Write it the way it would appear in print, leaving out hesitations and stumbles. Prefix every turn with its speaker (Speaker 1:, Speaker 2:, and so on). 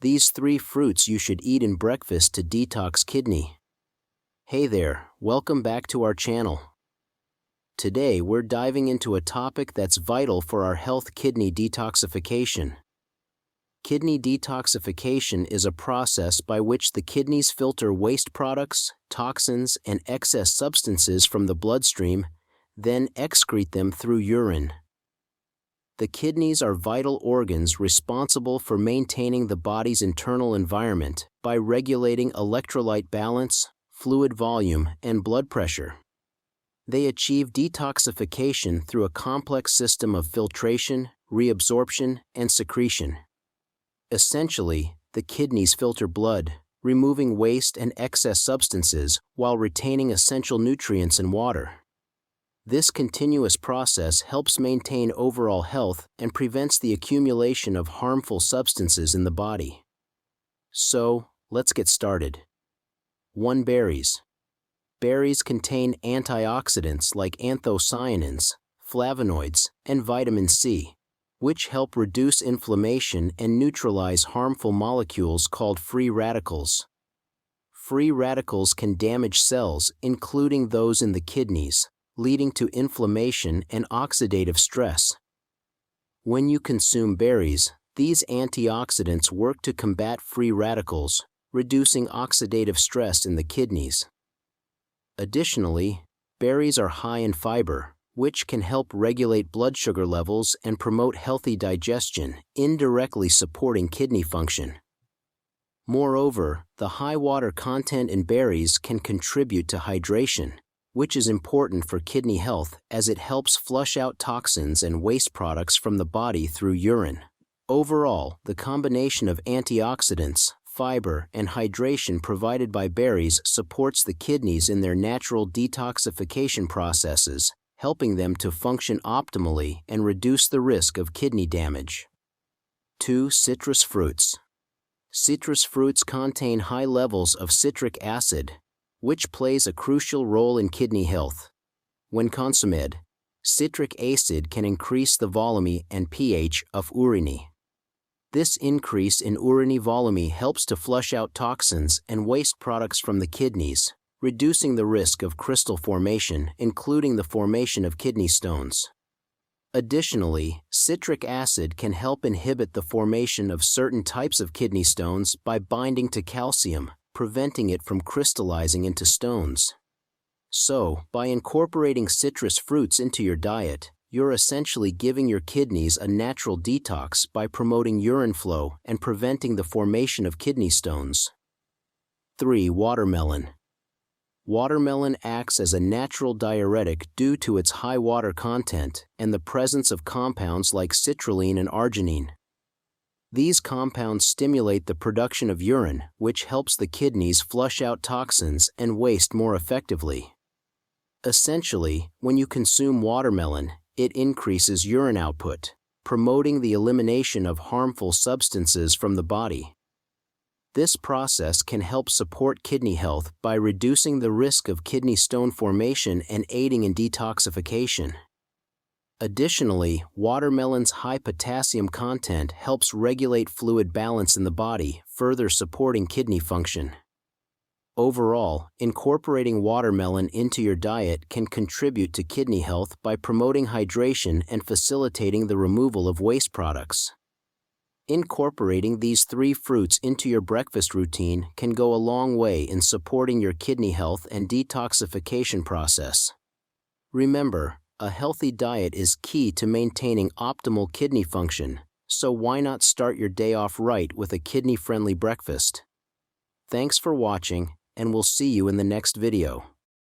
Speaker 1: These 3 fruits you should eat in breakfast to detox kidney. Hey there, welcome back to our channel. Today we're diving into a topic that's vital for our health: kidney detoxification. Kidney detoxification is a process by which the kidneys filter waste products, toxins, and excess substances from the bloodstream, then excrete them through urine. The kidneys are vital organs responsible for maintaining the body's internal environment by regulating electrolyte balance, fluid volume, and blood pressure. They achieve detoxification through a complex system of filtration, reabsorption, and secretion. Essentially, the kidneys filter blood, removing waste and excess substances while retaining essential nutrients and water. This continuous process helps maintain overall health and prevents the accumulation of harmful substances in the body. So, let's get started. 1. Berries. Berries contain antioxidants like anthocyanins, flavonoids, and vitamin C, which help reduce inflammation and neutralize harmful molecules called free radicals. Free radicals can damage cells, including those in the kidneys, leading to inflammation and oxidative stress. When you consume berries, these antioxidants work to combat free radicals, reducing oxidative stress in the kidneys. Additionally, berries are high in fiber, which can help regulate blood sugar levels and promote healthy digestion, indirectly supporting kidney function. Moreover, the high water content in berries can contribute to hydration, which is important for kidney health as it helps flush out toxins and waste products from the body through urine. Overall, the combination of antioxidants, fiber, and hydration provided by berries supports the kidneys in their natural detoxification processes, helping them to function optimally and reduce the risk of kidney damage. 2. Citrus fruits. Citrus fruits contain high levels of citric acid, which plays a crucial role in kidney health. When consumed, citric acid can increase the volume and pH of urine. This increase in urine volume helps to flush out toxins and waste products from the kidneys, reducing the risk of crystal formation, including the formation of kidney stones. Additionally, citric acid can help inhibit the formation of certain types of kidney stones by binding to calcium, preventing it from crystallizing into stones. So, by incorporating citrus fruits into your diet, you're essentially giving your kidneys a natural detox by promoting urine flow and preventing the formation of kidney stones. 3. Watermelon. Watermelon acts as a natural diuretic due to its high water content and the presence of compounds like citrulline and arginine. These compounds stimulate the production of urine, which helps the kidneys flush out toxins and waste more effectively. Essentially, when you consume watermelon, it increases urine output, promoting the elimination of harmful substances from the body. This process can help support kidney health by reducing the risk of kidney stone formation and aiding in detoxification. Additionally, watermelon's high potassium content helps regulate fluid balance in the body, further supporting kidney function. Overall, incorporating watermelon into your diet can contribute to kidney health by promoting hydration and facilitating the removal of waste products. Incorporating these 3 fruits into your breakfast routine can go a long way in supporting your kidney health and detoxification process. Remember, a healthy diet is key to maintaining optimal kidney function, so why not start your day off right with a kidney-friendly breakfast? Thanks for watching, and we'll see you in the next video.